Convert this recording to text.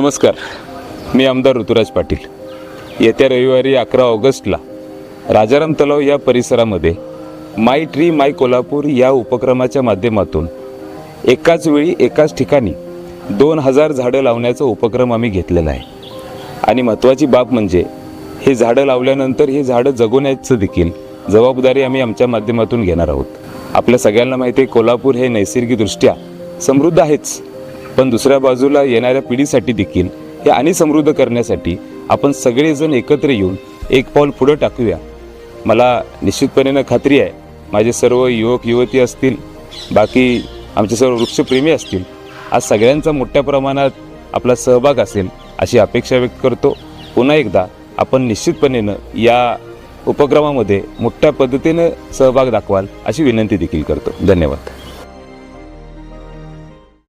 नमस्कार, मी आमदार ऋतुराज पाटील. येत्या रविवारी 11 ऑगस्टला राजाराम तलाव या परिसरामध्ये माय ट्री माय कोल्हापूर या उपक्रमाच्या माध्यमातून एकाच वेळी एकाच ठिकाणी 2000 झाडं लावण्याचा उपक्रम आम्ही घेतलेला आहे. आणि महत्त्वाची बाब म्हणजे हे झाडं लावल्यानंतर हे झाडं जगवण्याचं देखील जबाबदारी आम्ही आमच्या माध्यमातून घेणार आहोत. आपल्या सगळ्यांना माहिती आहे, कोल्हापूर हे नैसर्गिकदृष्ट्या समृद्ध आहेच, पण दुसऱ्या बाजूला येणाऱ्या पिढीसाठी देखील हे आणि समृद्ध करण्यासाठी आपण सगळेजण एकत्र येऊन एक पाऊल पुढं टाकूया. मला निश्चितपणे खात्री आहे, माझे सर्व युवक युवती असतील, बाकी आमचे सर्व वृक्षप्रेमी असतील, आज सगळ्यांचा मोठ्या प्रमाणात आपला सहभाग असेल अशी अपेक्षा व्यक्त करतो. पुन्हा एकदा आपण निश्चितपणे या उपक्रमामध्ये मोठ्या पद्धतीनं सहभाग दाखवाल अशी विनंती देखील करतो. धन्यवाद.